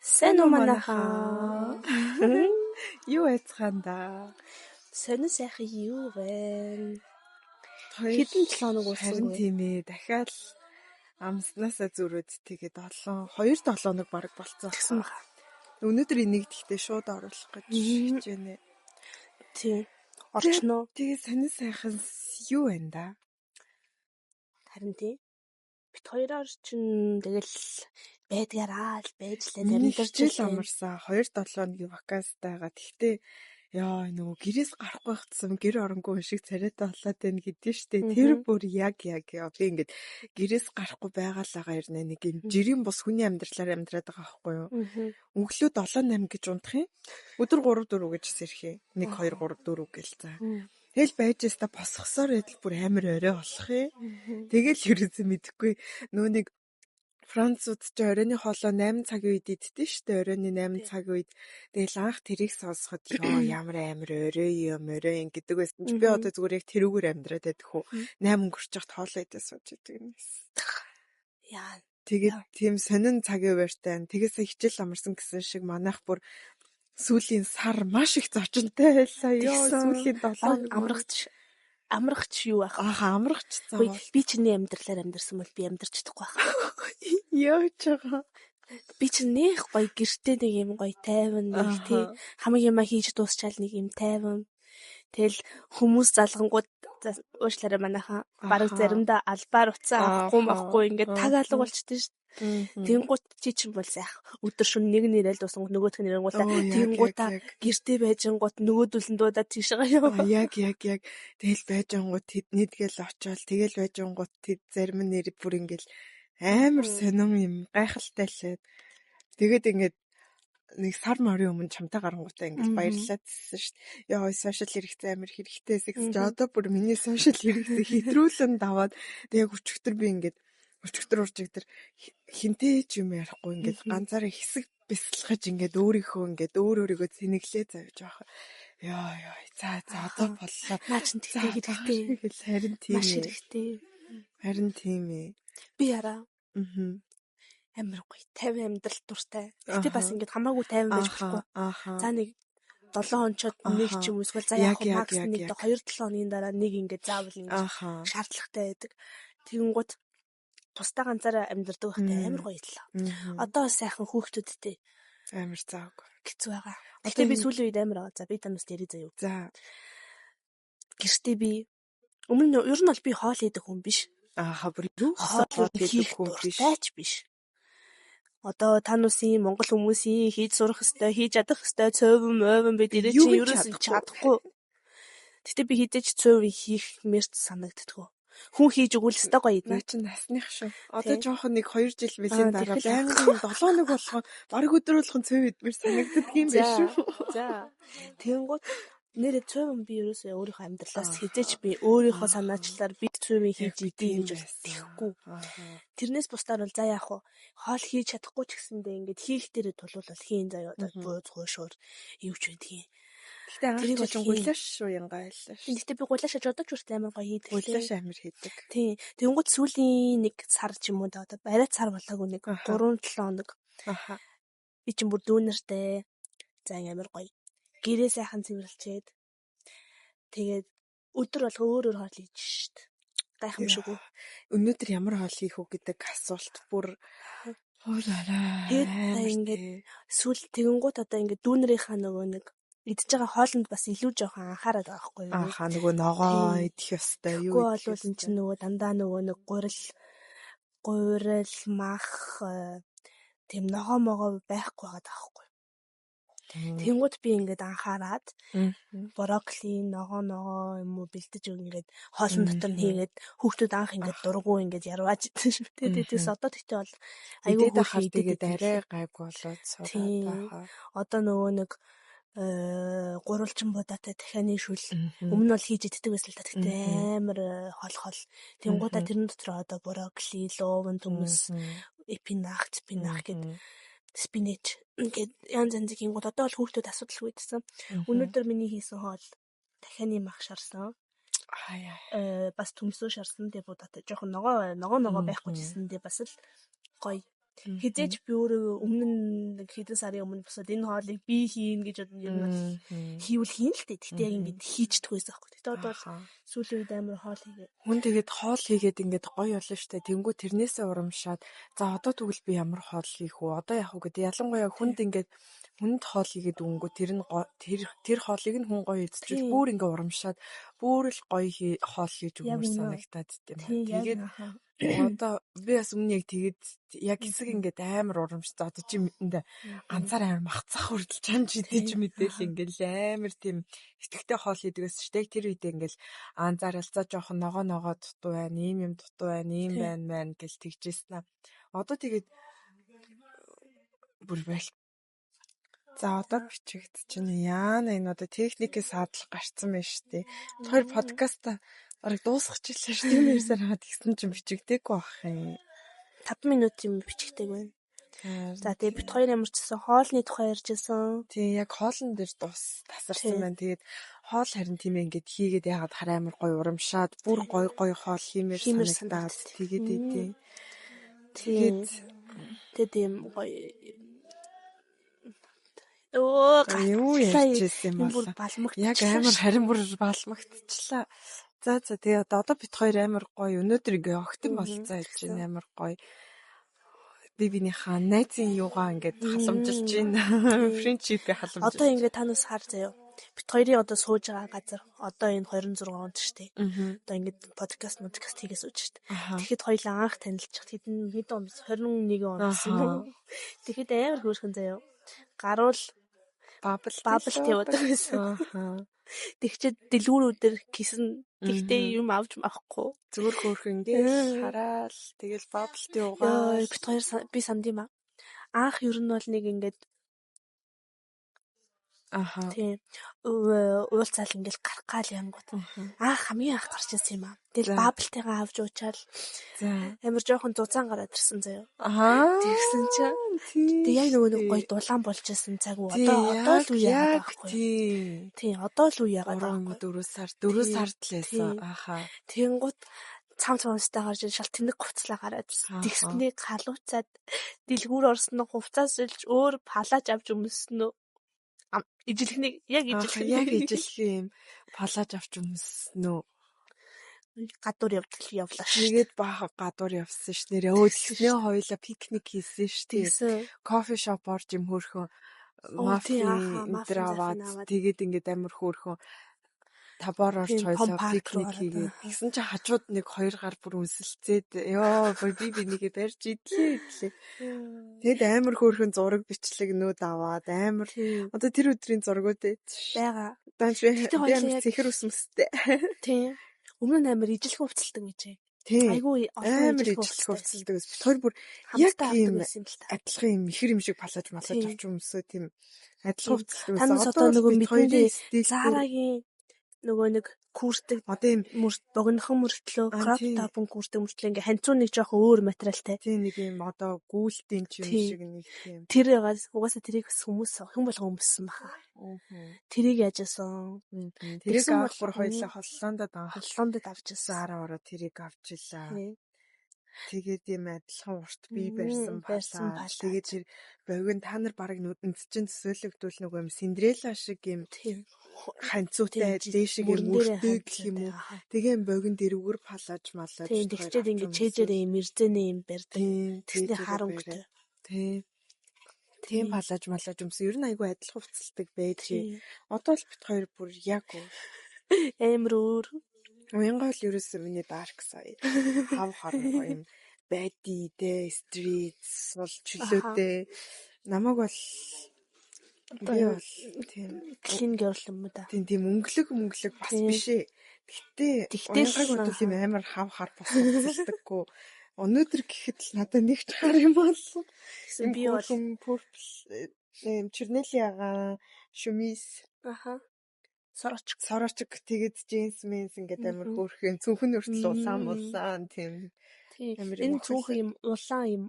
Сайн уу манайхаа? Юу яцгаанда? Сонин сайхан юу вэ? Хоёр Хэдэн 7 хоног харин уусан тийм ээ. Дахиад амснаасаа зүрөөд тэгээд 2-7 хоног баг болцсон гэсэн байна. баха. Өнөөдөр энийг гэхдээ шууд оруулах гэж хичээнэ. Тийм. Орчноо. Тэгээд сонин сайхан юу байна да? Харин тийм. Бит хоёроор чинь тэгэл байдгаараа л байж л Миний амьдарч хичээл байна. амарсан 2-7 хоногийн ваканстайгаа. Гэхдээ яа нөгөө гэрээс гарахгүй байхдсан гэр оронгүй шиг царайтай болоод байна гэдээ штэ. Тэр бүр яг яа. Би ингээд гэрээс гарахгүй байгаалаагаа ирнэ нэг юм жирийн бус хүний амьдралаар амьдраад байгаа байхгүй юу? Өглөө 7-8 гэж унтах юм. Өдөр 3-4 гэж сэрх юм. 1-2-3-4 гээл за. Тэгэл байж яста босгосоор идэл бүр амар орой болох юм. Тэгэл ерөөсөө мэдэхгүй нөгөө нэг Францууд ч оройны хоолоо 8 цагийн үед иддэг шүү дээ. Оройны 8 цагийн үед. Тэгэл анх тэрийг сонсоход ямар амар орой юм гэдэг байсан чи би одоо зүгээр яг тэрүүгээр амьдраад байдаг хөө. 8 өнгөрч яхад хоолоо идэж сууж идэг юм. Яа. Тэгээд тийм сонин цагийн үеэртэй. Тэгээс хичээл амарсан гэсэн шиг манайх бүр сүүлийн сар маш их зочинтой байлаа. Сүүлийн 7 хоног амрагч юу ах? Амрагч цаа. Би чиний амьдралаар амьдарсан бол би амьдарч чадахгүй байх. Яач байгаа. Би чинь нэх гоё гэртээ нэг юм гоё тайван нэг тий хамаг юма хийж дуусчаал нэг юм тайван. Тэгэл хүмүүс залгангууд уушлаараа манайхаа бараг заримдаа албаар уцаа авахгүй ингээд таг алга болчихдээ шүү. Тэнгуут чи чинь бол сайх өдөр шөнө нэг нэрэл дуусангууд нөгөөх нь нэрэнгуудаа тэнгуутаа гэртээ байжангууд нөгөөдөлөндүүдаа тийшээ яа. Яг. Тэгэл байжангууд тэдний тэгэл очиод тэгэл байжангууд тэд зарим нь нэр бүр ингээл амар сонин юм гайхалтай лээ. Тэгээд ингээд нэг сар морийн өмнө чамтай гарангуудаа ингээд баярлаад хэлсэн шүү дээ. Яа сошиал хэрэгцээ амар хэрэгтэй гэж одоо бүр миний сошиал хэрэгцээ хэтрүүлэн даваад тэг яг өчигдөр би ингээд өчигдөр хинтээ ч юм ярихгүй ингээд ганцаараа хэсэг бясалгаж ингээд өөрийгөө тэнэглээ завж байгаа. Яа. За одоо боллоо. Наа чин хэрэгтэй. Харин тийм маш ээ. хэрэгтэй. Харин тийм ээ. Би яраа. Амар гоё 50 амьдрал дуртай. Гэтэ бас ингээд хамаагүй 50 байж болохгүй. За нэг 7 хончод нэг ч юм эсвэл за яг макс нэг 2-7 хоногийн дараа нэг ингээд заавал ингээд шаардлагатай байдаг. Тэгэнгუთ тусдаа ганцаараа амьдардаг байхтай амар гоё л. Одоо сайхан хүүхдүүдтэй амар зааг хэцүү байгаа. Гэтэ би сүүлийн үед амар аа. За би танаас дээрээ заяа. За. Гэртээ би өмнө нь ер нь бол би хоол идэх хүн биш. Бүр юу хоол идэх хүн биш. Одоо тануусын монгол хүмүүсийн хийж сурах ёстой, хийж чадах ёстой цөөвөн бид ирээ чи ерөөсөө чадахгүй. Гэтэ би хідэж цөөвийг хийх мэрч санагддаг. Хүн хийж өгвөл өстой гоё идэ. Наа чи насных шүү. Одоо жоохон нэг 2 жил билийн дараа байнгын 7 хоног болгоо баг өдөр болгон цөв идмэр санагддаг юм биш үү? За. Тэнгуут нэр цөөвөн би ерөөсөө өөрийнхөө амьдралаас хизээч би өөрийнхөө санаачлаар би цөөвийг хийж идэх гэж тэхгүй. Тэрнээс бусдаар бол за яах вэ? Хоол хийж чадахгүй ч гэсэндээ ингээд хийх дээрээ тулвал хийн заяа одоо бууз гуйшуур юу ч байдгийг. Гэтэ анх ч гулаш шүү янгаа байлаа шүү. Гэтэ би гулаш одоо ч хүртэл амар гоё хийдэг. Гулаш амар хийдэг. Тийм. Тэнгуут сүүлийн нэг сар ч юм уу да одоо барайт сар болоогүй нэг 3-7 хоног. Би чинь бүр дүүнэртэй. За амар гоё. Гэрээ сайхан цэвэрлчээд тэгээд өдөр болго өөр хоол хийж штт. Гайхамшиггүй. Өнөөдөр ямар хоол хийх үү гэдэг асуулт бүр хоолаараа. Тэгээд ингээд сүүл тэгэнгუთ одоо ингээд дүүнэрийнхаа нөгөө нэг идж байгаа хоолнд бас илүү жоохон анхаарал байгаа хгүй юу? Нөгөө ногоо идэх ёстой юу? Үгүй бол энэ чинь нөгөө дандаа нөгөө нэг гурил мах тийм ногоо байхгүй байгаа даахгүй. Тэнгууд би ингээд анхаарад брокколи ногоо юм уу бэлдэж ингээд хоолн дотор нь хийгээд хүүхдүүд анх ингээд дургу ингээд ярвааж идэв шүү. Тэдээс одоо тэгтээ бол айгүй хурд тэгээд арай гайг болоод суудаа. Одоо нөгөө нэг гурвалжин будаатай дахианы шүл өмнө бол хийж иддэг байсан л та тэгтээ амар хол. Тэнгуудаа тэрэн дотор одоо брокколи, лууван төмөс, эпинах гэдэг спинеч ингээд янз янзын гол одоо бол хүүхдүүд асуудалгүй гэсэн. Өнөөдөр миний хийсэн хоол дахианы мах шарсан. Бас төмсөө шарсан дээ будаатай жоохон ногоо байхгүй гэсэн дээ бас л гоё. Хизээч би өөрөө өмнө нэг хэдэн сарын өмнө босоод энэ хоолыг би хийн гэж ер нь бол хийвэл хийн л дээ. Тэгтээ яг ингэж хийчихдэг байсан аахгүй. Тэгтээ одоо бол сүүлийн үед амар хоол хийгээ. Хүн тэгээд хоол хийгээд ингээд гоё болно штэ. Тэнгүү тэрнээсээ урамшаад за одоо тэгвэл би ямар хоол хийх вэ? Одоо яах вэ гэдэг. Ялангуяа хүнд ингээд хүнд хоол хийгээд өнгөө тэр хоолыг нь хүн гоё эзэлж бүр ингээ урамшаад бүр л гоё хоол хийж өгмөр санагтаад тийм. Тэгээд одоо би бас өмнө яг тэгээд яг хэсэг ингээд амар урамшиж за одоо чи мэдэндээ ганцаар амар махцах хүрдэл чамж идэж мэдээл ингээл амар тийм итгэвтэй хоол хийдэг байсан шүү дээ. Тэр үедээ ингээл анзааралцаа жоохон ногоо дутуу байна, ийм дутуу байна, ийм байна гэж тэгжсэн аа. Одоо тэгээд бүр байл. За одоо бичигд чинь яана энэ одоо техникийн саадлах гарцсан байна шүү дээ. Тэр подкаста бараг дуусчихлаа шүү. Тийм ярьсаар хаад гисэн чинь бичигдээгүй байх юм. 5 минут юм бичигдэг байна. За тэгээ бит хоёр ямарчсан хоолны тухай ярьжсэн. Тийм яг хоолн дээр тасарсан байна. Тэгээд хоол харин тийм ингээд хийгээд ягаад хараа амар гоё урамшаад бүр гоё хоол хиймээр санагдаад тэгээд тийм гоё юу ярьжсэн юм бол яг амар харин бүр балмагтчлаа. За тэгээд одоо бит хоёр амар гоё өнөөдөр ингээ огтон болцоо хийж байна амар гоё. Бибинийхаа найзын юугаа ингээд халамжилж байна. Френдшипээ халамжилж. Одоо ингээд танаас хар заяа. Бит хоёрын одоо сууж байгаа газар одоо энэ 26 онд штэ. Одоо ингээд подкаст хийгээс сууж штэ. Тэгэхэд хоёлаа анх танилцчих хэдэн он 21 он гэсэн юм. Тэгэхэд амар хөөрхөн заяа. Гаруул бабл яваад байсан. Тэгчээд дэлгүүрүүдээр кисэн тэгтээ юм авч авахгүй. Зүгээр хөөрхөн ингээл хараал тэгэл баблти угаа. Бит хоёр би санд юм аа. Анх ер нь бол нэг ингээд тийм уулзаал ингээл гарах гал ямгууд. Хамгийн анх гарч ирсэн юм аа. Тэгэл баблтайгаа авч уучаал. Амар жоохон зузаан гараад ирсэн заяа. Тэгсэн чинь тэг яг нөгөө нэг гоё дулаан болж исэн цаг уу. Одоо л үе яагаад байхгүй. Тийм одоо л үе яагаад байхгүй. 4 сард л байсан. Тэнгууд цам цамстай гарч шал тэнэг хувцлаа гараад тэгснээ халууцаад дэлгүүр орсон нь хувцаас илж өөр палаж авч өмссөн нь ижилхнийг яг ижилх юм палаж авч өмссөн нь гадуур явлаа шүү. Тэгээд баахан гадуур явсан ш. Нэрээ тэгснээ хоёлаа пикник хийсэн ш. Кофе шоп орж юм хөөрхөн мафи аваад тэгээд ингээд амар хөөрхөн табаар орж хоёлаа пикник хийгээд тэгсэн чинь хажууд нэг 2 гар бүр үнсэлцээд ёо би нэгээ барьж идлээ. Тэгэд амар хөөрхөн зураг бичлэгнүүд аваад амар одоо тэр өдрийн зургууд байгаа. Амар цэхэр усмстэй. Тийм. Өмнө нь амар ижилхэн хувцалдаг гэж. Айгүй амар ижилхэн хувцалдаг. Тэр бүр яг тийм адилхан юм ихэр юм шиг палаж авч өмсөө тийм адилхан хувцалдаг. Танаас одоо нөгөө мэдээ Зарагийн нөгөө нэг курсдэг одоо юм богинохон мөртлөө crop top курсдэг мөртлөө ингээ ханцуу нэг жоохон өөр материалтай. Тийм нэг юм одоо гүйлтийн юм шиг нэг тийм. Тэр угаасаа тэрийг хүн болго өмссөн баха. Тэрийг яажсан. Тэрийг авахар хоёлаа холлоондод авчихсан. Заараа ороо тэрийг авчлаа. Тэгээд юм адилхан урт бие барьсан палаа. Тэгээд тэр богино та нар баг нүдэнд чинь төсөөлөгдвөл нөгөө юм Синдрелла шиг юм ханцуутай дээшиг юм өртөг гэх юм уу. Тэгээ богино дэрвгэр палаж малаж. Тэгчээд ингэ чэжээр юм эрзэнэ юм барьдаг. Тэгснэ харанхтай. Тийм палаж малаж юмсан. Ер нь айгүй адилхан хувцалдаг байж. Одоо л бит хоёр бүр яг амар өөр. Уянгаа л ерөөсөө миний дарк сая. Хав харна юм байди дэ стрит сул чөлөөтэй. Намайг бол би бол тийм клин girl юм да. Тийм өнгөлөг бас биш ээ. Гэхдээ уянгааг бол юм амар хав хар бос хувцалдаггүй. Өнөөдөр гэхэд л надад нэг ч хар юм болсон. Би бол пурпл чернелийн шумис сорочк тэгээд джинс менс ингээд амар хөөрхөн цүнхэн өртөл улаан тийм. Энэ цүнхэн юм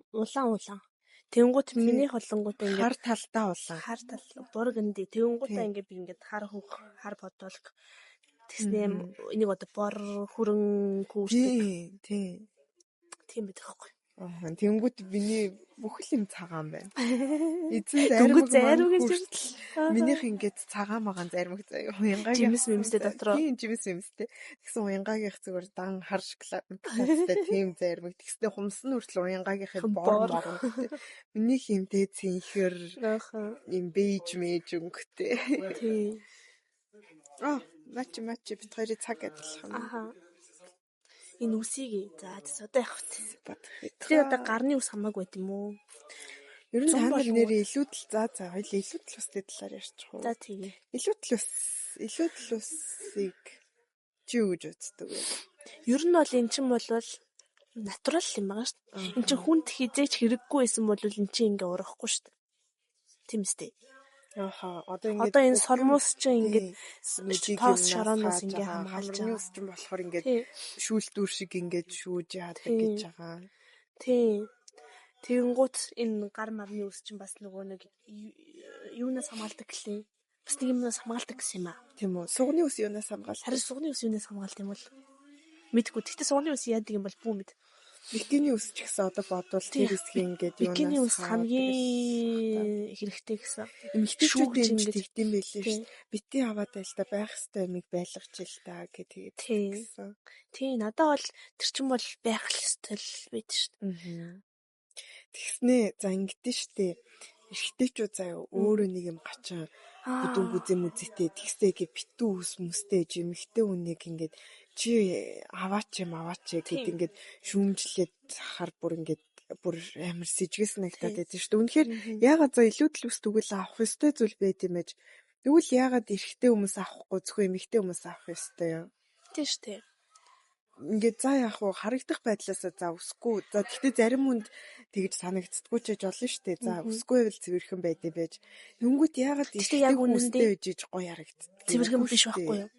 улаан. Тэнгуут миний холонгууд ингээд хар талдаа улаан. Хар тал бургэнди тэнгуутаа ингээд би ингээд хар бодолг тэгснэ энийг одоо бор хүрэн күүрдэг. Тийм байдаг байхгүй. Тэнгүүд миний бүхэл юм цагаан байна. Эзэн заримг маань хүртэл минийх ингээд цагаан магаан заримг заяа. Уянгагийн жимс дотроо. Тийм жимс юмстэй. Тэгсэн уянгаагийнх зүгээр дан хар шоколадтай тийм заримг. Тэгснэ хумс нь хүртэл уянгаагийнхээ бор моронтэй. Минийх юм дээд цэнхэр юм бейж мэж өнгөтэй. Тийм. Мачи бит хоёрын цаг адилхан. Энэ үсийг за одоо явах вэ? Тэгээ одоо гарны ус хамаагүй байт юм уу? Ер нь та нар нэр илүүдэл хоёул илүүдэл усны талаар ярьчих уу? За тийм. Илүүдэл усыг чи юу гэж үздэг вэ? Ер нь бол эн чинь бол натурал юм байгаа шүү дээ. Эн чинь хүнд хизээч хэрэггүй байсан бол эн чинь ингээ урахгүй шүү дээ. Тийм үстэй. Одоо энэ сормоос чинь ингээд тоос шороноос ингээ хамгаалж байгаа. Ус чинь болохоор ингээд шүүлтүүр шиг ингээд шүүж яадаг гэж байгаа. Тийм. Тэгэнгუთ энэ гар марны ус чинь бас нөгөө нэг юунаас хамгаалдаг гэлээ. Бас нэг юмнаас хамгаалдаг гэсэн юм аа. Тийм үү. Сугны ус юунаас хамгаалдаг? Харин сугны ус юунаас хамгаалдаг юм бол мэдгүй. Гэхдээ сугны ус яадаг юм бол бүү мэд. Бикини ус ч гэсэн одоо бодвол тэр хэсгийн ингээд юунаас бикини ус хамгийн хэрэгтэй гэсэн. Эмэгтэйчүүд ингэж тэгдэм байлээ шүү дээ. Бити аваад байл та байх хэвээр юмыг байлгаж ил та гэдэг гэсэн. Тийм надад бол тэр чин бол байх хэвээр л байд шүү дээ. Тэгснэ за ингэдэж шүү дээ. Эрэгтэйчүүд заяа өөрөө нэг юм гачаа бүдүүн гүзээ мүзэтэй тэгсээ гэ битүү ус мүстэй эмэгтэй хүнийг ингээд чи аваач гэд ингээд шүүмжлээд хахаар бүр амар сэжгээс нагтаад байдаг шүү дээ. Үнэхээр яагаад за илүүдэл ус тэгвэл авах ёстой зүйл байт юм байж. Тэгвэл яагаад эрэгтэй хүмүүс авахгүй зөвхөн эмэгтэй хүмүүс авах ёстой юм? Тийм шүү дээ. Ингээд за яах вэ? Харагдах байдлаасаа за үсгүй. За гэхдээ зарим хүнд тэгж санагддаггүй ч болно шүү дээ. За үсгүй байвал цэвэрхэн байдээ байж. Нүнгүүт яагаад яг үнэндээ байж гоё харагддаг. Цэвэрхэн биш байхгүй юу?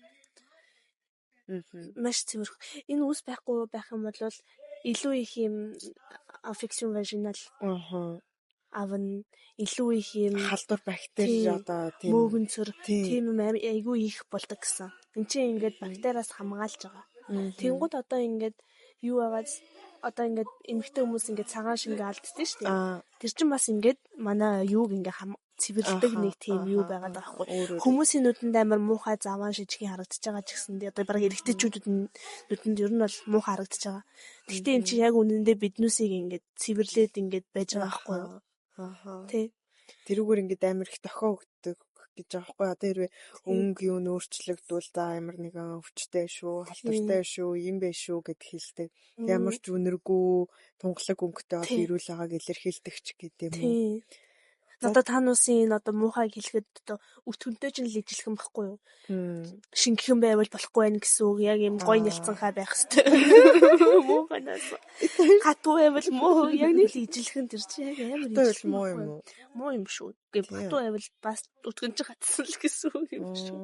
Маш цэвэрх. Энэ ус байхгүй байх юм бол илүү их юм affection vaginal авна илүү их юм халдвар бактери одоо тийм мөөгөнцөр тийм юм айгүй их болдог гэсэн. Энд чинь ингээд бактериас хамгаалж байгаа. Тэнгууд одоо ингээд юу байгаад одоо ингээд эмэгтэй хүмүүс ингээд цагаан шингээ алддээ шүү дээ. Тэр чинь бас ингээд манай юуг ингээд цэвэрлдэг нэг тийм юу байгаад байгаа байхгүй. Хүмүүсийн нүдэнд амар муухай заван шижгийн харагдаж байгаа ч гэсэн одоо бараг эрэгтэйчүүдэд нүдэнд ер нь бол муухай харагдаж байгаа. Гэхдээ эн чинь яг үнэндээ биднүүсийг ингээд цэвэрлээд ингээд байж байгаа байхгүй юу? Тий. Тэрүүгээр ингээд амар их дохио өгдөг гэж байгаа байхгүй. Одоо хэрвээ өнгө юу нөөрчлөгдвөл за амар нэгэн өвчтэй шүү, халдвартай шүү, юм бэ шүү гэд хэлдэг. Ямар ч үнэргүй тунгалаг өнгөтэй бол ирүүл байгааг илэрхийлдэг ч гэдэм үү. Надад тануусын энэ одоо муухайг хэлэхэд одоо өтгөнтэй ч л ижилхэн байхгүй юу? Шингэхэн байвал болохгүй байх гэсэн үг. Яг юм гоё нялцанхай байх хэвээр. Муухайнаас. Хатуу байвал муу. Яг нэг л ижилхэн тэр чинь яг амар ижилхэн муу юм уу? Муу юм шүү. Гэвь хатуу байвал бас өтгөн чинь хатсан л гэсэн үг юм шүү.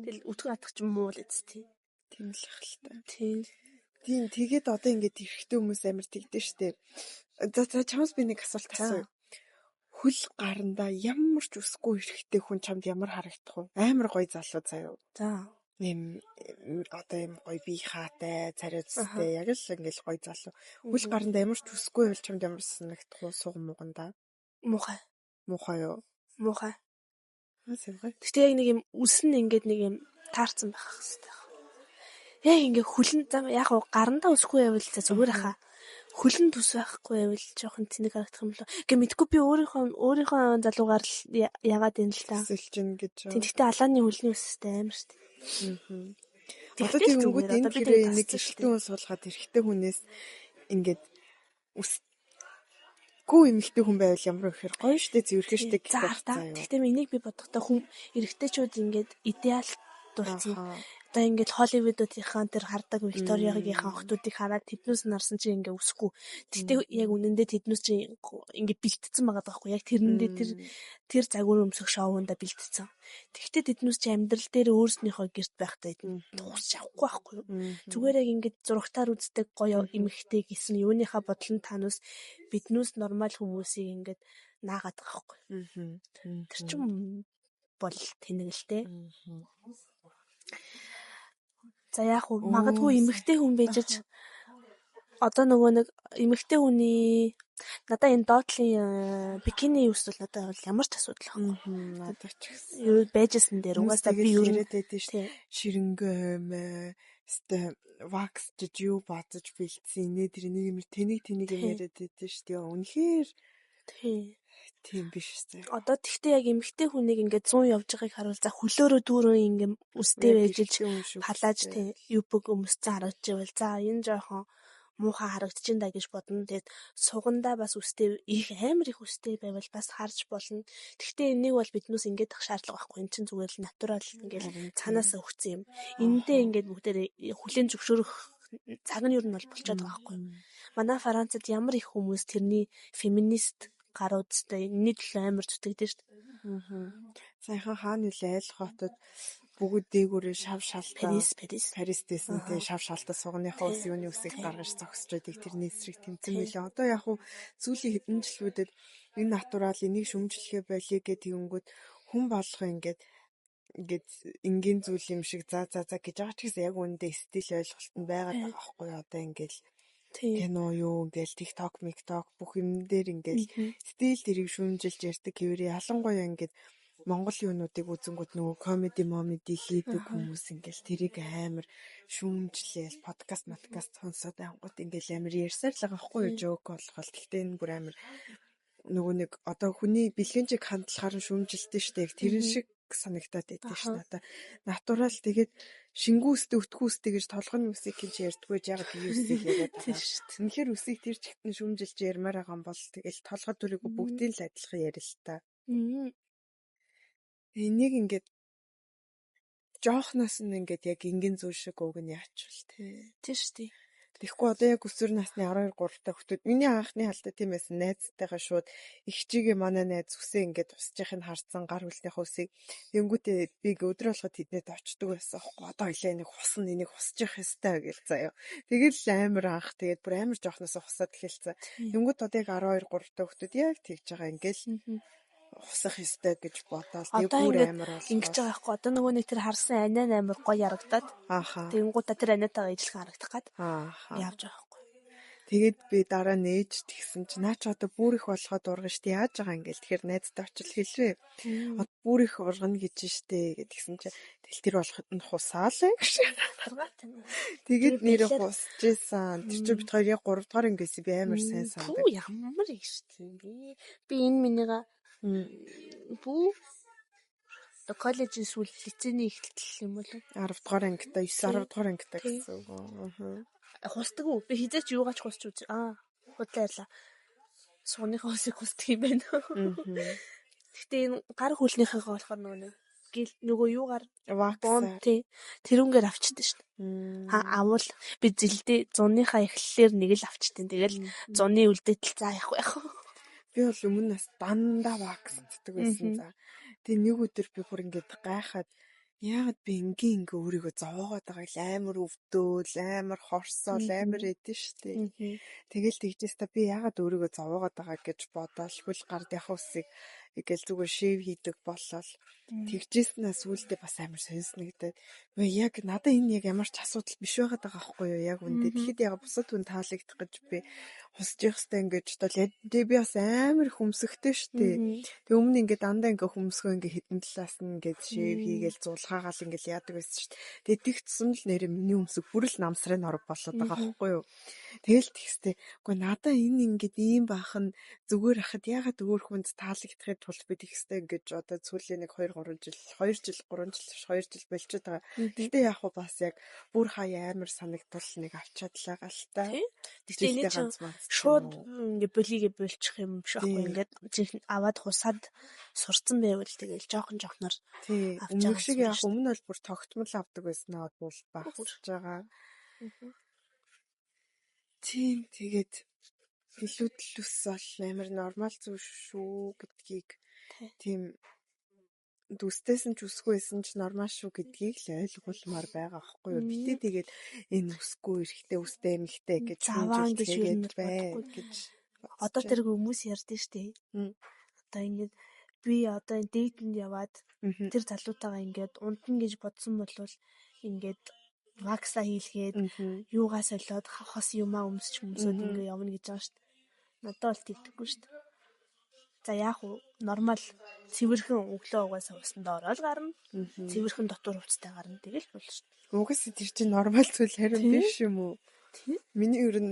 Тэгэл өтгөн хатах чинь муу л эцтэй. Тийм л ахaltaа. Тийм. Тэгээд одоо ингээд эрэгтэй хүмүүс амар тэгдэж штэ. За чамаас би нэг асуулт асууя. Хөл гарандаа ямар ч үсгүй эрэхтэй хүн чамд ямар харагдах вэ? Амар гоё залуу заяа. За. Ийм одоо ийм гоё бие хаатай, цариуцтай яг л ингээл гоё залуу. Хөл гарандаа ямар ч үсгүй байвал чамд ямар санагдах вэ? Суг муугандаа. Муухай. Муухай юу? Муухай. Сэвгүй. Гэтэ яг нэг юм үс нь ингээд нэг юм таарсан байх хэвээр. Яг ингээ хүлэн зам яг гарандаа үсгүй байвал зүгээр хаа. Хүлэн төс байхгүй байвал жоохон тэнэг харагдах юм болоо. Гэ мэдгүй би өөрийнхөө залуугаар л яагаад юм л та. Сэлжин гэж. Тэгтээ алааны хөлний үстэй амар штэ. Одоо тэгэнгүүт энэ хэрэг нэг эрэгтэй хүн суулгаад эрэгтэй хүнээс ингээд үсгүй эмэгтэй хүн байвал ямар ихээр гоё штэ зэвэрхэн штэ гэх байна. Тэгтээ энийг би бодохдоо хүн эрэгтэйчүүд ингээд идеал дурцсан. Одоо ингээд Холливуудынхаа тэр хардаг Викториагийнхаа охтуудыг хараад тэднээс нарсан чинь ингээ үсэхгүй. Тэгтээ яг үнэндээ тэднээс чинь ингээ бэлтцсэн байгаа байхгүй яг тэрэндээ тэр загвар өмсөх шоуунда бэлтцсэн. Тэгтээ тэднээс чинь амьдрал дээр өөрснийхөө гэрт байхдаа тусч авахгүй байхгүй юу. Зүгээр яг ингээ зурагтаар үздэг гоё эмэгтэй гэсэн юуныхаа бодлон танаас биднээс нормал хүмүүсийг ингээ наагаад байгаа байхгүй юу. Тэр чинь бол тэнэгэлтэй. За яг уу магадгүй эмэгтэй хүн байж одоо нөгөө нэг эмэгтэй хүний надаа энэ доотлын бикини юус бол надад бол ямар ч асуудал байхгүй. Надад ч гэсэн. Юу байжсэн дээр угаасаа би юу яриад байдсан шүү. Ширэнгөө өстэй вакс гэж юу бодож бэлдсэн. Инээ тэр нэг тэнийг юм яриад байдсан шүү. Үнэхээр тийм биш үү. Одоо тэгтээ яг эмэгтэй хүнийг ингээд 100 явж байгааг харуул за хөлөөрөө дүүрэн ингээд үстэй байж халааж юбг өмсцэн харагдаж байвал за энэ жоохон муухай харагдчихна гэж бодно. Тэгээд сугандаа бас үстэй их амар их үстэй байвал бас харж болно. Тэгтээ энийг бол биднээс ингээд ах шаардлага байхгүй. Энд чинь зүгээр л натурал ингээд цаанаасаа өгсөн юм. Эндээ ингээд бүгдээ хүлэн зөвшөөрөх цаг нь юу нь бол болчиход байгаа байхгүй. Манай Францад ямар их хүмүүс тэрний феминист гаруудтай энэ төлөө амар зүтгэдэж шүү дээ. Саяхан хаана нэлээ айл хотод бүгд дээгүүрээ шав шалтаа Парис дэсэнтэй шав шалтаа сугныхаа ус юуны усыг гаргаж зогсож байдаг тэрний эсрэг тэмцэн байлаа. Одоо яг хуу сүүлийн хэдэн жилүүдэд энэ натурал энийг шүмжлэхээ болиё гэдэг юмгууд хүн болгоо ингээд энгийн зүйл юм шиг за гэж байгаа ч гэсэн яг үүндээ стил ойлголт нь байгаад байгаа байхгүй юу. Одоо ингээд кино юу ингээл TikTok, бүх юм дээр ингээл стил тэрийг шүүмжилж ярьдаг хэвээр ялангуяа ингээд Монгол юунуудыг үзэнгүүт нөгөө комеди хийдэг хүмүүс ингээл тэрийг амар шүүмжлээл подкаст сонсоод ангууд ингээл амар ярьсаар л байгаа байхгүй юу жоок болгол. Гэхдээ энэ бүр амар нөгөө нэг одоо хүний бэлгэнжиг хандлахаар шүүмжилдэг штеп тэрэн шиг санагтаад байдаг ш надаа. Натурал тэгээд шингүүстэй өтгүүстэй гэж толгойн үсийг гэж ярьдгүй яг тийм үсийг яриад байгаа ш. Үнэхээр үсийг тэр чигтэн шүүмжилж ярмаар байгаа юм бол тэгэл толгой төрөйг бүгдийг л адилхан ярил л та. Энийг ингээд жоохноос нь ингээд яг энгийн зүйл шиг уг нь яачвал тийм шүү дээ. Тэгэхгүй одоо яг өсвөр насны 12 3 та хүүхдүүд миний анхны алдаа тийм байсан найзтайгаа шууд их чигээ манай найз үсээ ингээд усчихыг нь харсан гар хөлнийхөө үсийг тэнгүүтээ би өдөр болгоод тэднэд очдөг байсан аахгүй одоо илээ нэг хусна энийг хусчих ёстой гэж заяа. Тэгэл амар анх тэгээд бүр амар жоохноос хусаад эхэлсэн. Тэнгүүт одоо яг 12 3 та хүүхдүүд яг тэгж байгаа ингээл хусах ёстой гэж бодоод тэг бүр амар бол ингэж байгаа байхгүй одоо нөгөө нэг тэр харсан анаа амар гоё ярагдаад тэгэнгүүтээ тэр анаатайгаа ижлэх харагдах гад явж байгаа байхгүй. Тэгээд би дараа нээж тэгсэн чи наа ч одоо бүр их болгоод ургана штэ яаж байгаа ингээл тэгэхээр найзтай очил хэлвээ. Бүр их ургана гэж штэ гэдгсэн чи тэл тэр болоход нь хусаалаа гэж. Тэгээд нэрээ хусж исэн. Тэр чи бид хоёр яг 3 дахь ингээс би амар сайн сандаг. Ямар их штэ би энэ минийга коллежийн сүүл лицейний эхлэл юм болов 10 дугаар ангита 9 10 дугаар ангита гэсэн үг. Хусдаг уу? Би хизээч юугаач хусч үз. Худлаалаа. Сууныхаа усыг хусдаг юм байна. Гэтэ энэ гар хөлнийхээ болохоор нөгөө юугаар бон тэрүүнгээр авчдаг шин. Авал би зэлдээ зуныхаа эхлэлээр нэг л авчтیں۔ Тэгэл зуны үлдээтэл за явах. Би бол өмнө нас дандаа ваксдаг байсан за. Тэгээ нэг өдөр би бүр ингээд гайхаад яагаад би ингээ өөрийгөө зовоогоод байгаа амар өвдөөл, амар хорсоол, амар эдэн штэ. Тэгэл тэгжээс та би яагаад өөрийгөө зовоогоод байгаа гэж бодоол хөл гард явах усыг ингээл зүгээр шив хийдэг болол тэгжээснээс үлдээ бас амар сонснэгдээд яг надад энэ яг ямар ч асуудал биш байгаад байгаа байхгүй юу яг үндэ. Тэгэхэд яг бусад хүн таалагдах гэж би хусж явах хэрэгтэй ингэж бодвол тэгээ би бас амар хөмсөхтэй штэ. Тэг өмнө ингээ дандаа ингээ хөмсгөө ингээ хэдэн талаас нь ингээ шив хийгээл зулхаагаал ингээ яадаг байсан штэ. Тэгээ тэгтсэн л нэрээ миний хөмсөг бүр л намсрын орог болоод байгаа байхгүй юу. Тэгэл тэгстэй. Үгүй надаа энэ ингээд ийм бахан зүгээр хахад ягаад өөр хүнд таалагдахын тулд би тэгстэй ингэж одоо сүүлийн нэг 2 жил болчиход байгаа. Гэтэ яг хуу бас яг бүр хаяа амар санагдвал нэг авчаад л байгаа л та. Тэгтээ энэ чинь шууд ингээ болигээ болчих юм биш байхгүй ингээд аваад хусаад сурцсан байвал тэгэл жоохноор авч байгаа шиг яг өмнө бол бүр тогтмол авдаг байснаа бол багсж байгаа. Тийм тэгээд илүүдл ус бол амар нормал зүйл шүү гэдгийг тийм дүстээс нь ч үсгүйсэн ч нормал шүү гэдгийг л ойлгуулмаар байгаа байхгүй юу. Битээ тэгээд энэ үсгүй эрэхтэй үстэй эмхтэй гэж хэлээд бай гэж. Одоо тэр хүмүүс ярьдэн штэ. Одоо ингээд би одоо дээтэнд яваад тэр залуутайгаа ингээд унтна гэж бодсон болвол ингээд вакса хийлгээд юугаа солиод хос юмаа өмсөд ингээ явна гэж байгаа шүү дээ. Надад бол тэгдэггүй шүү дээ. За яах вэ? Нормал цэвэрхэн өглөө угаасаа усанд ороод гарна. Цэвэрхэн дотор хувцастай гарна. Тэгэл болно шүү дээ. Угаасаа тэр чинь нормал зүйл харин биш юм уу? Миний ер нь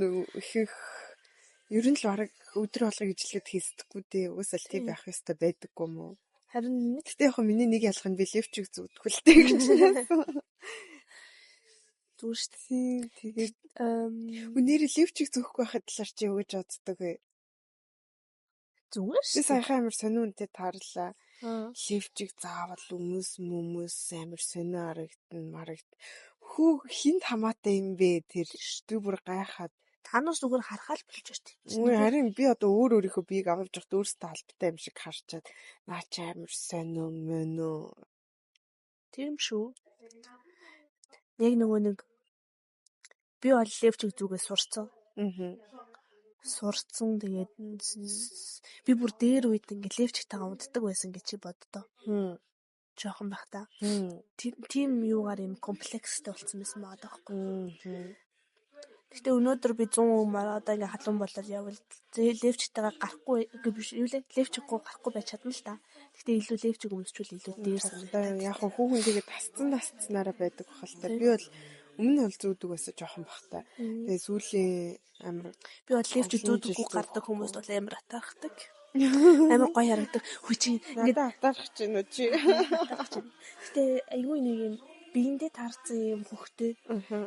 л бараг өдөр болгоо ижлэхэд хийсдэггүй дээ. Угаасаа тийм байх ёстой байдаггүй юм уу? Харин гэхдээ яг миний нэг ялах нь би левчиг зүудгүүлтэй гэж байна. Зүгээр шүү дээ. Тэгээд үнээр левчиг зөөхгүй байхад талаар чи юу гэж боддог вэ? Зүгээр шүү. Би саяхан амар сонио үнтэй таарлаа. Левчиг заавал хүмүүс амар сонио харагдана. Хөө хинт хамаатай юм бэ тэр би бүр гайхаад танаас зүгээр харахаа л болж штеп. Харин би одоо өөрийнхөө биеийг авч явахд өөрсдөө албатай юм шиг харчаад наа чи амар сонио мөнөө. Тийм шүү. Яг нэг би бол левчиг зүгээс сурцсан. Сурцсан тэгээд би бүр дээр үед ингээ левчигтэйгээ унтдаг байсан гэж чи боддоо. Жохон бах та. Тийм юугаар юм комплекстэй болсон байсан байгаа даахгүй. Гэтэ өнөөдөр би 100 маар одоо ингээ халуун болоод явбал левчтэйгээ гарахгүй биш юу лээ левчгүй гарахгүй байж чадна л та. Гэтэ илүү левчиг өмсчүүл илүү дээр санагдаа. Яг хүүхэн тэгээд тасцнаараа байдаг бахал та. Би бол өмнө бол зүүдэг байсан жоохон бахтай. Тэгээд сүүлийн амар би бол левчиг зүүдэггүй гардаг хүмүүст бол амар атаархдаг. Амар гоё харагдаг. Хөө чи ингээд атаарх чинь үү чи. Гэтэ айгүй нэг юм биендээ таарсан юм хөхтэй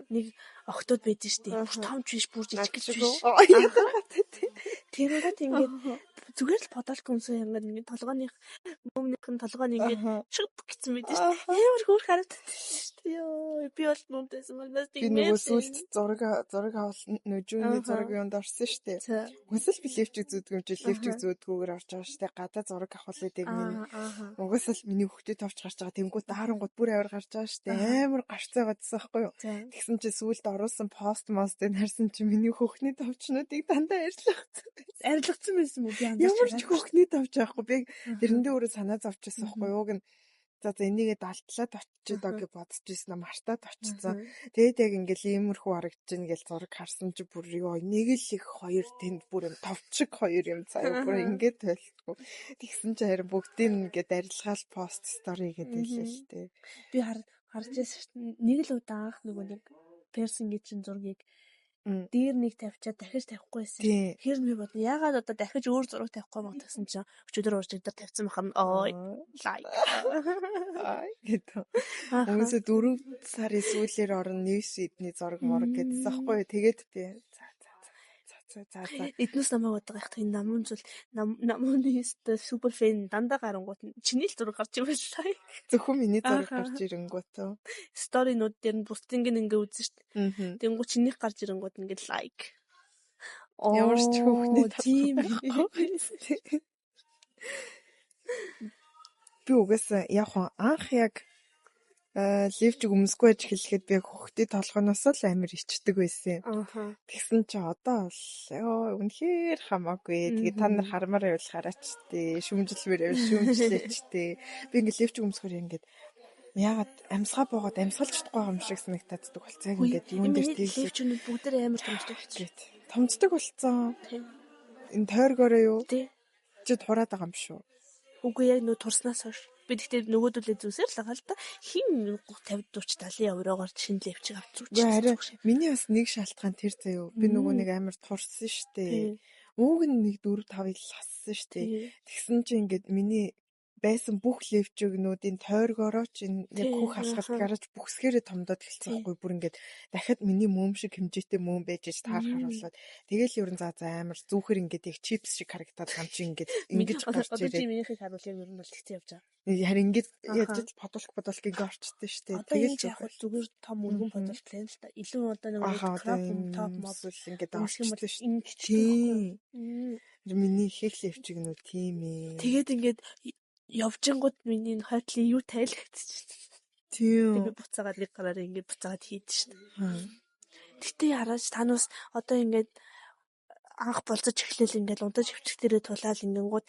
нэг октод байдаг штеп. Бүр томч биш, бүр жижиг гэж биш. Тэрүүдэт ингээд зүгээр л подолк өмсөө ингээд ингээд толгойных мөмнийхэн толгойн ингээд шүп гэсэн мэт штеп. Ямар хөөх харагддаг штеп. Йоо би бол нүнтэйсэн манаас тийм. Би нөгөө сүлд зураг авалт нөжөөний зураг юунд орсон штеп. Угсаал би левчиг зүүдгүй юм чи левчиг зүүдгүйгээр орж байгаа штеп. Гадаа зураг авах гэдэг миний. Угсаал миний хөхтэй товч гарч байгаа. Тэнгүүд daarангууд бүр авир гарч байгаа штеп. Амар гарцаа гадсан байхгүй юу. Тэгсэн чи сүлд оруулсан пост мостыг харсан чи миний хөхний товчнуудыг дандаа арилгацсан байсан юм уу би андаа. Ямар ч хөхний товч байхгүй. Би тэрэндээ өөрөө санаа зовчихсан байхгүй юу. Уг нь за энийгээ далтлаад очиж даа гэж бодож ирсэн мартаад очсон. Тэгээд яг ингээл иймэрхүү харагдаж ийн гэж зураг харсан чи бүр ёо нэг л их хоёр тэнд бүр юм товчиг хоёр юм цаа бүр ингээд тойлтгүй. Тэгсэн чи харин бүгдийг ингээд арилгаал пост стори гэдэг л л тээ. Би харж байсан нэг л удаа анх нэг персингийн чин зургийг дээр нэг тавьчаад дахиж тавихгүй байсан. Тэгэхээр би бодно ягаад одоо дахиж өөр зураг тавихгүй мөн гэсэн чинь өчигдөр урж дээр тавьсан бахан лайк гэдэг. Хүмүүсээ 4 сарын сүүлээр орно нийс эдний зураг морог гэдсэн аахгүй. Тэгээд би за эднээс намайг удаа гайхах энэ намын зүйл намууны супер фэн дандаа гарангууд чиний л зураг гарч ирсэн лайк. Зөвхөн миний зураг гарч ирэнгүүт. Сторинууд дээр нь бусдын ингээ үзэн шүү дээ. Тэнгүү чинийх гарч ирэнгүүд ингээ лайк. Ямар ч хүүхний тийм. Би угаасаа яг анх яг левчиг өмсгүй гэж хэлэхэд би хөхтэй толгоноос л амар ичдэг байсан. Тэгсэн чи одоо бол үнэхээр хамаагүй. Тэгээ та нар хармаар явуулах хараач тээ. Шүмжилмээр шүмжлээч тээ. Би ингээ левчиг өмсөхөр ингээд ягаад амьсгаа буугаад амьсгалж чадахгүй юм шиг санагтааддаг болцоо. Ингээд юун дээр тийм левчнүүд бүгдээ амар томцдог болчихсон. Томцдог болцсон. Энэ тойргоороо юу? Чи тураад байгаа юм шүү. Үгүй яг нөө турснаас хойш. Би тэгтээ нөгөөдөлөө зүсээр л байгаа л та. Хин 50 40 70 евроогоор шинэ левчиг авч зүгч. Миний бас нэг шалтгаан тэр заяа. Би нөгөө нэг амар турсан штэ. Ууг нь нэг 4 5-ыг лассан штэ. Тэгсэн чи ингээд миний байсан бүх левчигнүүдийн тойргоороо чинь яг хөх алхалт гараж бүхсгээрээ томдоод хэлсэн байхгүй бүр ингээд дахиад миний мөөм шиг хэмжээтэй мөөм байж таар харуулаад тэгэл ерэн за амар зүүхэр ингээд яг чипс шиг харагдаад гам чи ингээд ингэж гарч ирээ. Одоо чи минийхийг харуул яг ер нь бол тэгсэн явж байгаа. Харин ингээд яаж подолк ингээ орчтой штэ. Тэгэл яг зүгээр том өргөн подолк л л та. Илүү одоо нэг крап топ мобл ингээд орчтой штэ. Энэ чинь миний их левчигнүүд тийм ээ. Тэгээд ингээд явжингууд миний хойтлын юу тайлгдчих. Тийм. Би буцаагаад нэг гараар ингээд буцаагаад хийдэж шин. Гэтэ хараач танаас одоо ингээд анх болцож эхлээл ингээд унтаж хөвчгтэрээ тулаал ингэнгууд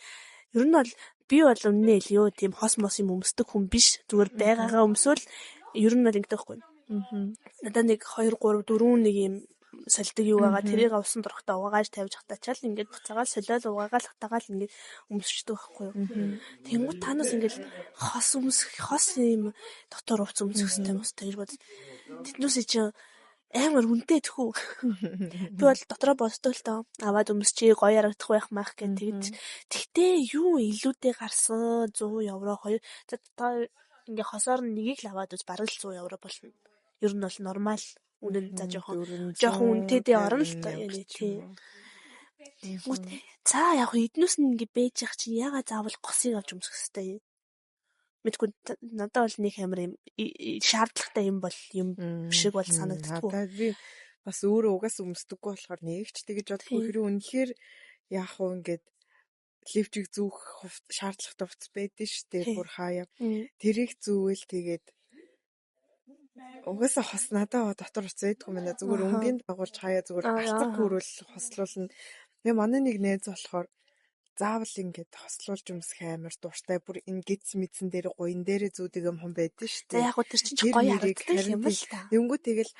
ер нь бол би бол үнэ л ёо тийм хос мос юм өмсдөг хүн биш. Зүгээр байгаагаа өмсөөл ер нь бол ингэдэг хгүй. Надад нэг 2 3 4 нэг юм солидог юу байгаа тэрийг авсан дурхтаа угааж тавьж хатаачаал ингээд буцаагаал солиод угаагаал хатаагаал ингээд өмсчдөг байхгүй юу. Тэнгуут танаас ингээд хос юм дотор увц өмсөх систем өстэй гэж бод. Тэднүүс чинь амар үнэтэй тэхүү. Би бол дотроо боддог л тоо. Аваад өмсчээ гоё харагдах байх мах гэж тэгж. Тэгтээ юу илүүтэй гарсан 100 евро 2 за та ингээ хосоор нэгийг л аваад үз бараг л 100 евро болно. Ер нь бол нормал үнэн за жоохон үнэтэй орно л тоо яа тийм. За яг эднүүс нь ингээ бэж явах чи ягаад заавал госыг авч өмсөх хэвтэй юм. Мэдгүй надад бол нэг амар юм шаардлагатай юм бол юм шиг бол санагддаг. Надад би бас өөрөө угаас өмсдөггүй болохоор нэгч тэгэж бодохгүй хэрэг үнэхээр яах вэ ингээд левчиг зүүх шаардлагатай хувц байдаг штэ бүр хаяа. Тэрийг зүүвэл тэгээд угаасаа хос надад дотор уц байдгүй мэнэ зүгээр өнгийн дагуулж хаяа зүгээр галзах хүрүүл хослуулна. Тэгээ манай нэг найз болохоор заавал ингээд хослуулж өмсөх амар дуртай бүр энэ гидс мэдсэн дээр гуйн дээрээ зүүдэг юм байдаг шүү дээ. За яг тэр чинь гоё харагддаг юм л та. Тэнгүү тэгэл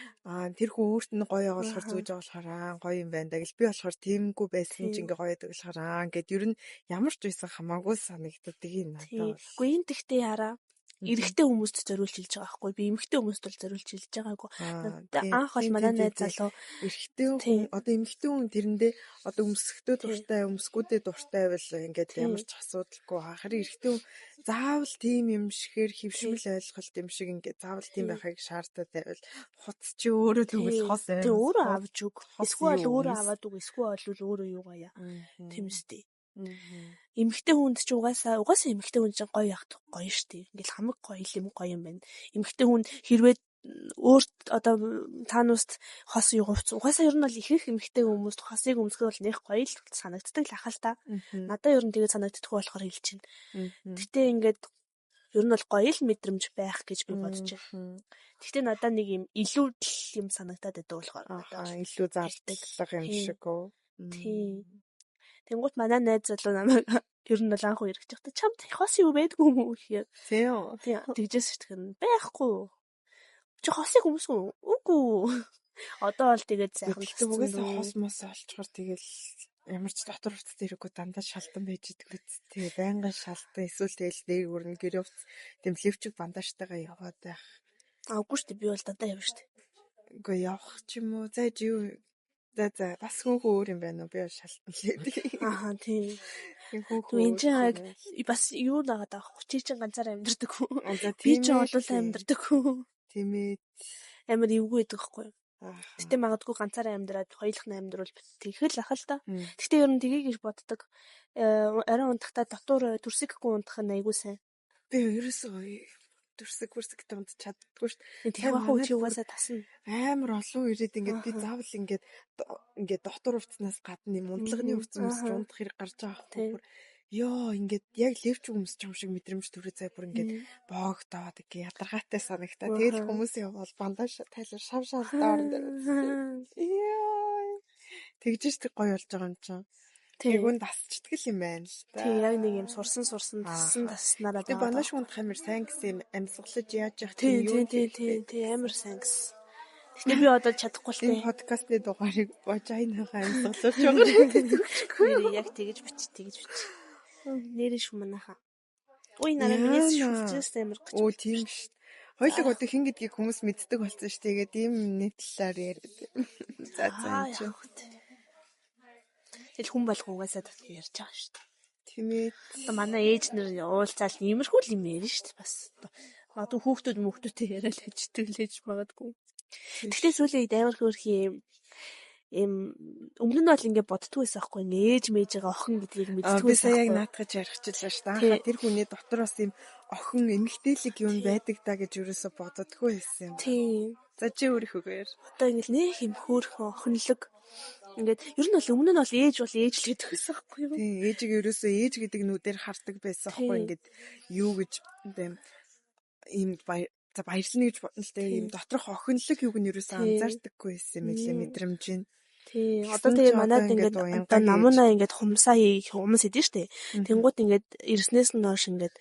тэр хүн өөрт нь гоё явуулахар зүүж явуулахаар гоё юм байна. Тэгэл би болохоор тиймгүй байсан ч ингээ гоё байдаг болохоор ингээд ер нь ямар ч байсан хамаагүй санагддаг юм надад. Үгүй энэ тэгтээ хараа. Эрэгтэй хүмүүст зориулж хэлж байгаа байхгүй би эмэгтэй хүмүүст бол зориулж хэлж байгаагүй. Анх бол манай найз залуу эрэгтэй хүн одоо эмэгтэй хүн тэрэндээ одоо өмсөхдөө дуртай өмсгүүдээ дуртай байвал ингээд ямар ч асуудалгүй харин эрэгтэй хүн заавал тийм юм шигээр хөвшмөл ойлголт юм шиг ингээд заавал тийм байхыг шаардаад байвал хуц чи өөрөө тэгвэл хос байх. Тэг өөрөө авч өг. Эсвэл өөрөө аваад өг. Эсвэл өөрөө юугаа яа. Тийм үстэй. Эмэгтэй хүнд ч угаасаа эмэгтэй хүн чинь гоё явах гоё штий. Ингээл хамаг гоё юм гоё юм байна. Эмэгтэй хүн хэрвээ өөрт одоо таанууст хос юувц угаасаа ер нь бол их эмэгтэй хүмүүст хосыг өмсгөх бол нэх гоё л санагддаг л ахал та. Надад ер нь тэгээд санагддаг болохоор хэлж чинь. Гэтэ ингээд ер нь бол гоё л мэдрэмж байх гэж би бодож байна. Гэтэ надад нэг юм илүү юм санагдаад байдаг болохоор илүү зардаг юм шиг үү. Тийм. Тэнгуут манай найз залуу намайг ер нь бол анх уу ярих чахта чамд хос юу байдгүй юм уу гэхээр тийм тэгжээс итгэн байхгүй. Чи хосыг өмсгөө үгүй. Одоо бол тэгээд сайхан угаасаа хос мос олчгоор тэгэл ямар ч дотор хувцас хэрэггүй дандаа шалтан байж идэг үстэй. Байнгын шалтан эсвэл тэгэл нэг өрнө гэр хувцас тэмлэвчиг бандажтайгаа яваад байх. Үгүй шүү дээ би бол дандаа явна шүү дээ. Үгүй явах ч юм уу. За жив за бас хөөхөө өөр юм байна уу? Би шалтан лээдэг. Тийм. Энд чинь бас юу нагаад авах чи чинь ганцаараа амьдэрдэг үү? Би ч олол амьдэрдэг үү? Тийм ээ. Амар эвгүй байдаг хгүй. Гэтэ магадгүй ганцаараа амьдраад хоёулах нь амьдрал тэгэл ах л та. Гэтэ ер нь тгий гэж боддог. Арай унтахтаа дотор төрсөггүй унтах нь айгуу сайн. Би ерөөсөө төрсөг томд чаддгүй шүү дээ. Тийм бахуу чи угаасаа тасна. Амар олон ирээд ингээд би заавал ингээд дотор хувцснаас гадна юм унтлагын хувцас өмсч унтах хэрэг гарч байгаа байхгүй. Йоо ингээд яг левч өмсч юм шиг мэдрэмж төрөө цай бүр ингээд боогдоод ингээ ядаргаатай санагтаа. Тэгэл хүмүүсийн бол бандаж тайлбар шав доорн дээр. Яа. Тэгжиж тэг гоё болж байгаа юм чинь. Тэгүн дасчдаг юм байна л та. Тэг яг нэг юм сурсан таснараа. Тэг банаш унтах амар сайн гэсэн амьсгалж яаж явах тийм амар сайн гэсэн. Гэтэ би одоо чадахгүй л тийм подкастны дугаарыг важайнагаа амьсгалж байгаа. Яг тэгж бич. Нэрээ шуманаха. Ой нараа минийс шүлжээс амар гэж. Оо тийм шүү. Хоёлог одоо хин гэдгийг хүмүүс мэддэг болсон шүү. Тэгээд ийм нийтлэлээр яриад. За энэ чинь. Тэл хүн болгоогоосаа татах ярьж байгаа шүү. Тийм ээ. Одоо манай ээж нар уулзаал иймэрхүү юм ярина шүү бас. Магадгүй хүүхдүүдтэй яриад хэвчтэглэж магадгүй. Тэгтээ сүүлийн үед амар хөөрхи юм өмнө нь бол ингээд боддгүй байсан аахгүй ээж мэйжээ охин гэдгийг мэддэггүй байсан. Би яг наатгаж ярихчихлаа шүү дээ. Тэр хүний дотор бас юм охин эмэгтэйлэг юм байдаг даа гэж ерөөсө боддоггүй байсан юм. Тийм. За чи өөрийнхөөгээр одоо ингээд нэх юм хөөрхөн охинлог ингээд ер нь бол өмнө нь бол ээж л гэдэг байсан аахгүй юу? Тийм ээжийг ерөөсө ээж гэдэг нүдээр хардаг байсан аахгүй ингээд юу гэж ийм баярлна гэж бодно л дээ. Ийм доторх охинлог юуг нь ерөөсө анзаардаггүй байсан юм лээ мэдрэмж нь. Тийм. Одоо тэгээ манайд ингээд одоо намуунаа ингээд хумсаа хийх хүмүүс идэв штэ. Тэнгууд ингээд ирснээс нь хойш ингээд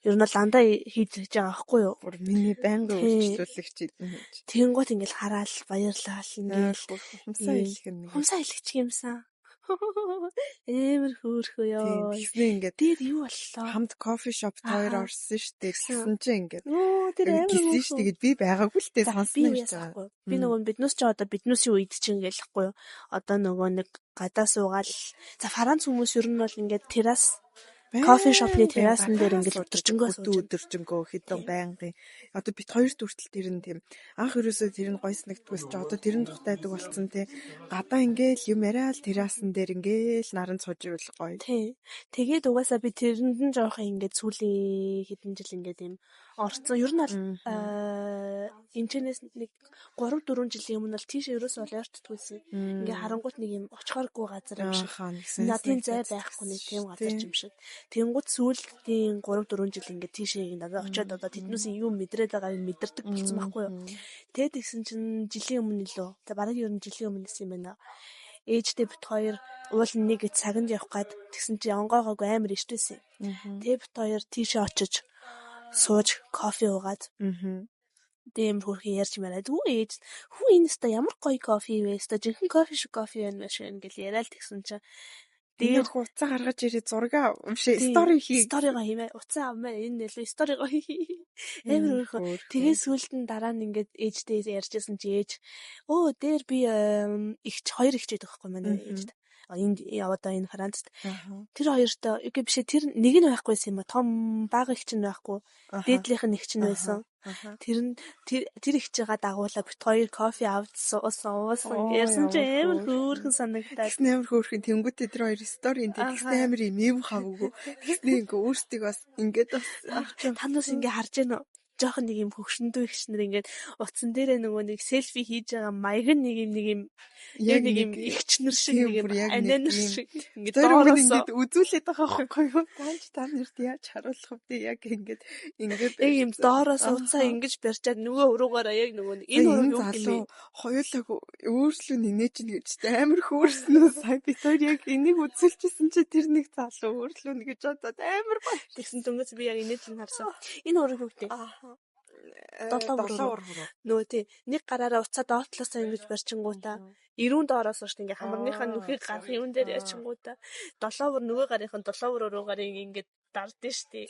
Ер нь бол дандаа хийж байгаа байхгүй юу? Бүр миний байнгын үйлчлүүлэгч идэн гэж. Тэнгуут ингээл хараал баярлал ингээл Хумсаа хэлэх нэг. хумсаа хэлчих юмсан. Эмэр хөөрхөө ёо. Тэгснэ ингээд дээр юу боллоо? хамт кофе шоп хоёр орсон штэ. Тэгсэн чинь ингээд тэр амар гисэн штэ гэд би байгаагүй л дээ сонсно гэж байгаа. Би нөгөө биднээс ч одоо биднээсийн үед чинь ингээл хгүй юу. Одоо нөгөө нэг гадаа суугаал. За Франц хүмүүс ер нь бол ингээд террас кофе шопны террасан дээр ингээд өдөржингөө хитэн байнгын. Одоо бит хоёр дүртэл тэр нь тийм анх ерөөсөө тэр нь гой санагддагс ч одоо тэр нь дутайдаг болсон те. Гадаа ингээл юм яриад террасан дээр ингээл наран сууж ивэл гоё. Тий. Тэгээд угаасаа би тэрэнд нь жоохон ингээд сүүлийн хэдэн жил ингээд юм орцсон. Ер нь бол энэчнээс нэг 3-4 жилийн өмнө бол тийш ерөөсөө бол ойртдаггүйсэн. Ингээ харангуут нэг юм очихооргүй газар юм шиг. Надын зай байхгүй нэг тийм газар юм шиг. Тэнгууд сүүлийн 3-4 жил ингээ тийшээ надад очиод одоо тэднээс юу мэдрээд байгааг мэдэрдэг болсон байхгүй юу. Тэгээд тэгсэн чинь жилийн өмнө лөө. За бараг ер нь жилийн өмнөөс юм байна. Ээжтэй бит хоёр уул нэг цаганд явах гад тэгсэн чи онгоогоог амар иштэйсэн. Тэгээ бит хоёр тийшээ очиж сууж кофе уугаад. Дэм хөрхи ярьж мараад хүү ээж хүү энэ өстө ямар гоё кофе вэ? Өстө жинхэнэ кофе шиг кофе байна маш ингээл яриад тэгсэн чи дээр уцаа гаргаж ирээ зураг уншээ стори сторигоо хиймээ уцаа авмаа энэ нэлээ сторигоо амар хөрхи тэгээ сүулт нь дараа нь ингээд ээжтэй ярьжсэн чи ээж оо дээр би хоёр ихчээд байхгүй манай ээжд энд одоо энэ Францд тэр хоёртой үгүй биш тэр нэг нь байхгүйсэн юм а том бага ихч нь байхгүй дээдлийнх нь ихч нь байсан тэр ихчээгээ дагуулаа бит хоёр кофе авч уусан гэсэн чи амар хөөрхөн санагдаад тэгсэн амар хөөрхөн тэнгуүтээ тэр хоёр стори энэ тэгсэн амар юм хавгүй тэгснээ ингээ өөртөө бас ингээд бас танаас ингээ харж байна уу жоохон нэг юм хөгшөндөө ихчнэр ингээд утсан дээрээ нөгөө нэг селфи хийж байгаа маяг нэг юм яг нэг юм ихчнэр шиг нэг юм ананер шиг ингээд доороосоо үзүүлээд байгаа байхгүй юу та нарт яаж харуулах вэ яг ингээд яг юм доороос уцаа ингэж барьчаад нөгөө өрөөгөөрөө яг нөгөө энэ өрөөг юу хоёулаа өөрчлөө нинэ чинь гэж амар хөөрснөө сая би тэр яг энийг үзүүлчихсэн чи тэр нэг залуу өөрчлөө гэж бодоод амар баяр тэгсэн түнгэс би яг энэ чинь харсан энэ өрөөг юу гэдэг долоо нөгөө тий нэг гараараа уцаа доотлоосоо ингэж барьчингуудаа 90 доороос шүү дээ ингээ хамарныхаа нүхийг гарах юм дээр ячингуудаа долоовор нөгөө гарынхан долоовор өрөө гарын ингээд дардсан шүү дээ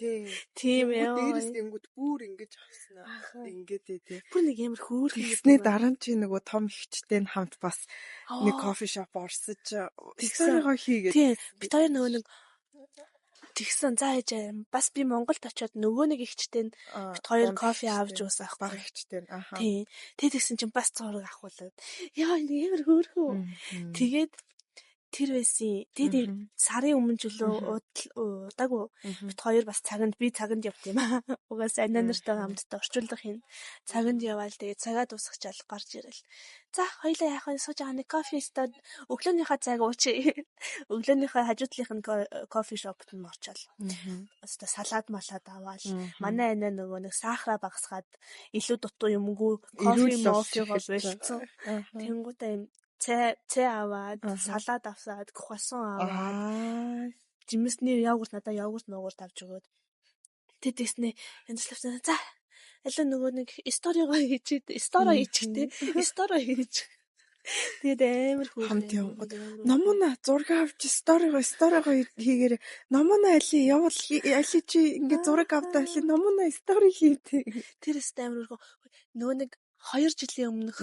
тийм ээ дээрээс тэнгууд бүр ингэж авснаа ингээд тий бүр нэг амар хөөрхөн гэснээ дараа нь чи нөгөө том ихчтэй нь хамт бас нэг кофе шоп орсож тэгсээрээ хийгээд тий бид хоёр нөгөө нэг тэгсэн за ээж бас би Монголд очиод нөгөө нэг ихчтэй нь бит хоёр кофе авч уусах баг ихчтэй нь тий тэгсэн чинь бас зураг авахуулаад яа энэ ямар хөөрхөө тэгээд тэр байсан тэгээд сарын өмнө жилөө удаагүй бит хоёр бас би цаганд явт юм аа угаасаа ананартай хамтдаа орчуулах юм цаганд яваал тэгээд цагаа дуусгачаал гарч ирэл за хоёлаа яах вэ сууж байгаа нэг кофе стад өглөөнийхөө цаг уучих өглөөнийхөө хажуудлынх нь кофе шопт нь очиал өстө салаад малаад аваал манай анаа нөгөө нэг сахара багасгаад илүү дутуу юмгүй кофе моффигоо болцсон тэнгуүтэ юм цэ аваад салаад авсаад круассан аваад жимсний йогурт надаа йогурт авч өгөөд тэтэснэ янзлавсан за аль нөгөө нэг сторигоо хийчихэд стори хийж тэгээд амар хөөрхөн хамт явгод номоно зураг авч сторигоо хийгээрээ номоно али чи ингээ зураг авдаа али номоно стори хийдэг тэр амар хөөрхөн нөгөө нэг 2 жилийн өмнөх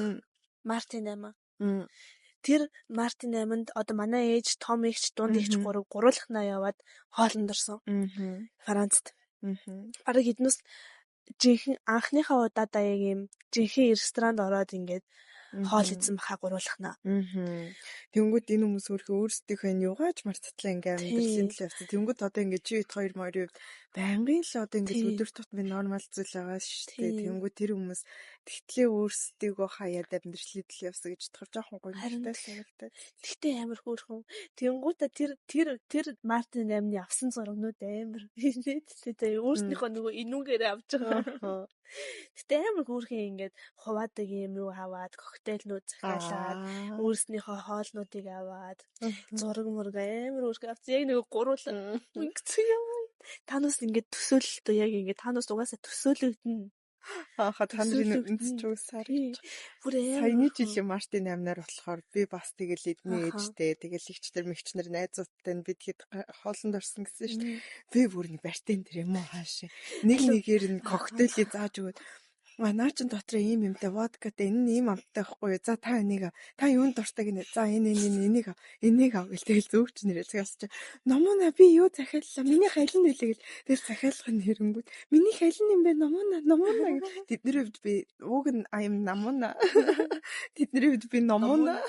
Мартин 8 тэр Мартин 8-нд одоо манай ээж том ихч дунд ихч гуруулахнаа яваад хоолнд орсон Францд бараг эднээс жинхэнэ анхныхаа удаадаа яг юм жинхэнэ ресторанд ороод ингээд хоол идсэн баха гуруулахнаа. Тэнгүүд энэ хүмүүс өөрсдийнхөө нь юугаач мартцлаа ингээм амьдралын төлөө явсан. Тэнгүүд одоо ингээд чи 2 морь байнгын л одоо ингээд өдөр тутмын нормал зүйл байгаа шүү дээ. Тэнгүүд тэр хүмүүс тэгтлээ өөрсдийгөө хаяад амьдралын төлөө явсан гэж бодохоор жоохон гомдолтой санагдаад. Тэгтээ амар хөөрхөн. Тэнгүүдээ тэр Мартин 8-ны авсан зурагнууд амар хэлээд өөрснийхөө нөгөө инүүгээр авч байгаа. Тэгтээ амар хөөрхөн ингээд хуваадаг юм юу хаваад коктейлнүүд захиалаад өөрснийхөө хоолнуудыг аваад зураг мураг амар хөөрхөн авсан. Яг нөгөө гуруулаа ингэсэн юм. Танаас ингээд төсөөлөлтөө яг ингээд танаас угаасаа төсөөлөгдөн. Хааха та нарын үнсч үсаар. Бүр Саяны жилийн Мартын 8-наар болохоор би бас тэгэл эдний ээжтэй тэгэл игчнэр мэгчнэр найзуудтай нь бид хэд хоолнд орсон гэсэн шүү дээ. Би бүр нэг бартен тэр юм уу хаашаа. Нэг нэгээр нь коктейлийг зааж өгöd. Наа чин дотроо ийм юмтай водкатай энэ ийм амттай байхгүй юу? За та энийг та юунд дуртай гинэ? За энийг ав гэл тэгэл зөөгч нэрээ цагаас чи номоона би юу захиаллаа? Миний хайлын нөлөө гэл тэгэл захиалах нь хэрэнгүүд. Миний хайлын юм бэ номоона тэдний хувьд би ууг нь аим намуна. Тэдний хувьд би номоона.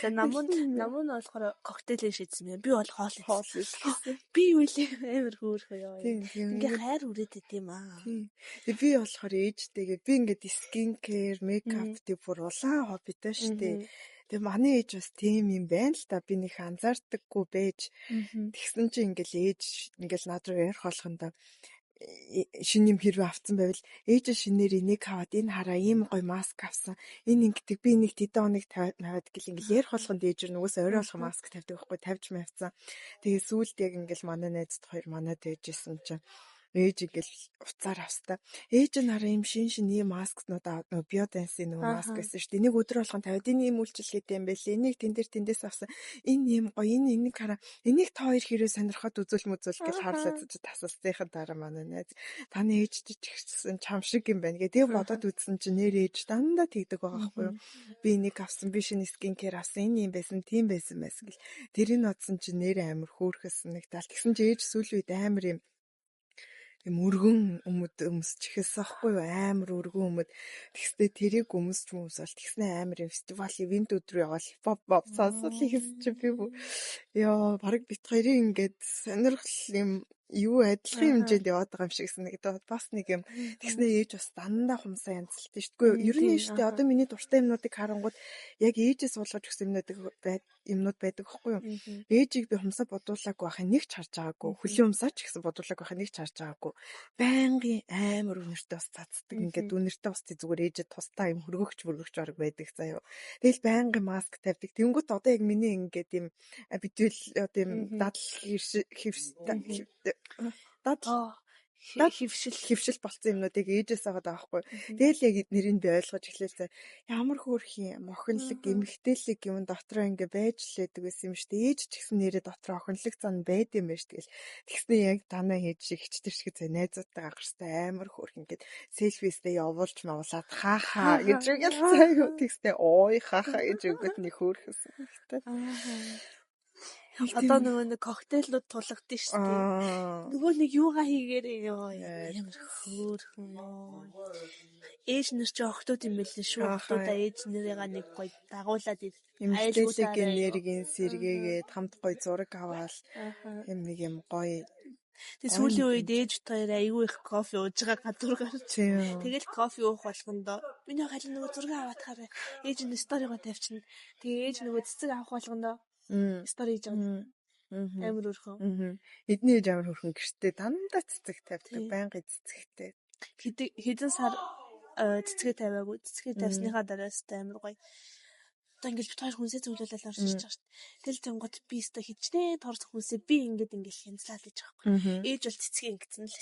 За намуун болохоор коктейл шийдсэн юм. Би бол хоол шийдсэн. Би юу вэ? Амар хөөрхөө ёо. Ингээ хайр хүрээд идэм аа. Тэгээ би болохоор ээжтэйгээ би ингээд скин кэр, мейкап тэг бүр улаан хоббитой штэ. Тэгээ манай ээж бас тийм юм байна л та. Би нөх анзаардаггүй байж. Тэгсэн чинь ингээл ээж ингээл над руу ярих болгондоо шинэ юм хэрвээ авсан байвал ээж шинээр энийг хаваад энэ хараа ийм гоё маск авсан энэ ингэдэг би нэг тэдэн хоног тавиад гэл ингээл ярих болгонд ээж нүгээс орой болох маск тавьдаг байхгүй тавьж мавцсан. Тэгээ сүүлд яг ингээл манай найзд хоёр манад ээжсэн чинь ээж ингээл уцаар австаа. Ээж нь хараа ийм шин ийм маскнууд аваад биоденсийн нэг маск байсан шүү дээ. Энийг өдөр болгон тавиад энэ ийм үйлчлэгээтэй юм байл. Энийг тэндээс авсан. Энэ ийм гоё энийг хараа. Энийг та хоёр хэрэг сонирхоод үзүүл гэж харлаад тасалцсныхан дараа манай найз таны ээж ч ихсэн чам шиг юм байна гэ. Тэгээ бодоод үзсэн чинь нэр ээж дандаа тэгдэг байгаа байхгүй юу. Би энийг авсан би шинэ скин кэр авсан энэ юм байсан тийм байсан гэл. Тэрийг нотсон чинь нэр амар хөөрхөсөн нэг тал. Тэгсэн чинь ээж сүүлийн үед амар юм өргөн өмсч ихсэн аахгүй юу амар өргөн өмд тэгсдээ тэрийг өмсч бол тэгснэ амар фестивал ивент өдрөө яваал хипхоп сонсол ихсэн чи би ёо баг бит хоёрын ингээд сонирхол юм юу адилхан хэмжээнд яваад байгаа юм шиг санагдаад бас нэг юм тэгснэ ээж бас дандаа хумсаа янзлалтай шүү дээ. Ер нь шүү дээ. Одоо миний дуртай юмнуудыг харангууд яг ээжээс суулгаж өгсөн юмнууд байдаг байхгүй юу? Ээжийг би хумсаа бодуулаагүй байхын нэг ч харж байгаагүй. Хөлийн хумсаа ч гэсэн бодуулаагүй байхын нэг ч харж байгаагүй. Байнгын амар үнэртэй бас цацдаг. Ингээд үнэртэй бас зүгээр ээжэд тусдаа юм хөргөгч бараг байдаг заяа. Тэгэл байнгын маск тавьдаг. Тэнгүүт одоо яг миний ингээд юм бидвэл одоо юм дадал хөвшил болцсон юмнуудыг ээжээс аваад байгаа байхгүй. Тэгэл яг нэрийг би ойлгож эхлэв. Ямар хөөрх юм охинлог эмэгтэйлэг юм дотроо ингээ байж лээдэг байсан юм шүү дээ. Ээж ч гэсэн нэрээ дотроо охинлог зан байд юм байна шүү дээ. Тэгснэ яг танаа ээж шиг хичтэр шиг найзуудтай гарстай амар хөөрх ингээд селфистэй явуулж мавлаад хаахаа гэж үгэл заяа. Тэгснэ ой хаахаа гэж үгэт нэг хөөрхөсөн хэрэгтэй. Одоо нөгөө нэг коктейлүүд тулгадсан шүү дээ. Нөгөө нэг юугаа хийгээрээ ямар хөөрхөн. Ээж нар ч охтууд юм билээ шүү. Охтуудаа ээж нэрийгээ нэг гоё дагуулад айлгуулаа нэргийн сэргээгээд хамт гоё зураг аваал юм нэг юм гоё. Тэг сүүлийн үед ээж хоёр аягүй их кофе ууж байгаа гадуур гарч. Тэгэл кофе уух болгондоо миний хал нөгөө зураг аваад хараа. Ээж нь сторигоо тавьчихна. Тэгээ ээж нөгөө цэцэг авах болгондоо стори хийж байгаа. Амар өрхөн. Эдний ээж амар өрхөн гэртээ дандаа цэцэг тавьдаг. Байнгын цэцэгтэй. Хэдэн сар цэцгээ тавиагүй. Цэцгээ тавьсныхаа дараас амар гоё. Одоо ингэж бит хоёр хүнсээ зөвлөлөөл орж ирж байгаа шүү дээ. Тэл зөнгөд би өстө хичнээн торс хүнсээ би ингэж хянцлаад иж байгаа байхгүй. Ээж бол цэцгээ ингэсэн л.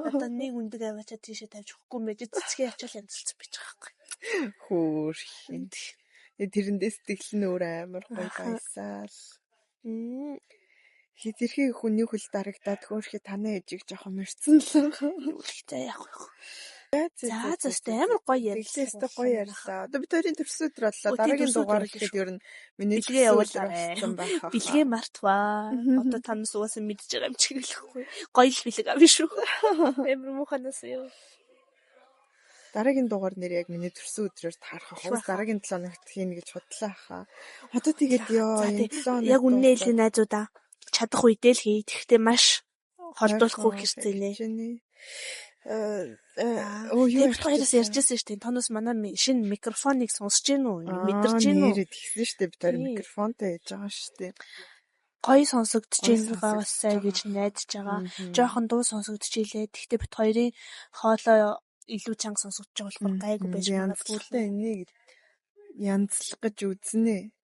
Одоо нэг үндэг аваачаа тийшээ тавьж өгөхгүй мэж цэцгээ авчаал янзалцсан байж байгаа байхгүй. Хөөх. Тэрэндээ сэтгэл нь өөр амар гоё байсаал. Хэтэрхий хүний хөл дарагдаад хөөрхий танаа ээжийг жоохон мөрцөн л. За яг уу. За амар гоё ярьлаа. Гоё ярьлаа. Одоо бид хоёрын төрсөн өдөр боллоо. Дараагийн дугаар гэхэд ер нь миний бэлгээ явуулсан байх. Бэлгээ мартваа. Одоо танаас угаасаа мэдж байгаа юм чиг лэхгүй. Гоё л бэлэг авна шүү. Амар мууханаас юу. Дараагийн дугаар нэр яг миний төрсөн өдрөөр таарах. Хөөс дараагийн 7 хоногт хийнэ гэж бодлоо хаа. Одоо тэгээд энэ 7 хоног яг үнэ хэлээ найзуудаа. Чадах үедээ л хий. Тэгэхдээ маш холдуулахгүй хэрэгцээнэ. Тэгээд хоёроос ярьжсэн шүү дээ. Танаас манай шинэ микрофоныг сонсож гин үү? Мэдэрч гин үү? Нэрээ тэгсэн шүү дээ. Бид хоёр микрофонтой яж байгаа шүү дээ. Гоё сонсогдож байгаа бассаа гэж найдаж байгаа. Жохон дуу сонсогдож илээ. Тэгэхдээ бид хоёрын хоолой илүү чанга сонсогдож байгаа болохоор гайгүй байж магадгүй. Энийг янзлах гэж үзнэ.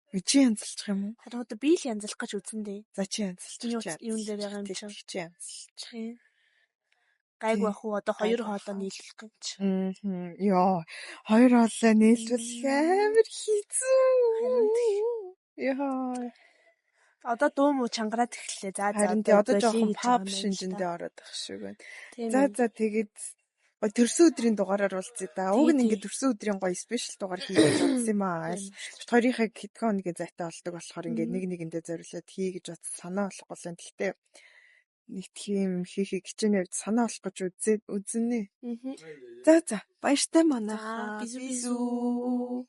Чи янзлчих юм уу? Харин одоо би л янзлах гэж үзэн дээ. За чи янзлчих. Юун дээр байгаа юм чинь. Чи янзлчих. Гайг бах уу одоо 2 хоолоо нийлүүлэх гэж. Яа, 2 хоолоо нийлүүлэх амар хэцүү. Яа. Одоо дуу муу чангараад эхэллээ. За харин тий одоо жоохон pop шинжэндээ ороод байх шиг байна. За тэгээд төрсөн өдрийн дугаараар уулзъя да. Уг нь ингээд төрсөн өдрийн гоё спешиал дугаар хийх гэж бодсон юм аа. Хоёрынхаа хэдхэн хоногийн зайтай болдог болохоор ингээд нэг нэгэндээ зориулаад хий гэж бод санаа болохгүй л байна. Гэхдээ нэг тийм хийхийг хичээнэ санаа болох гэж үзнэ. За баяртай манайхаа. Бизүү.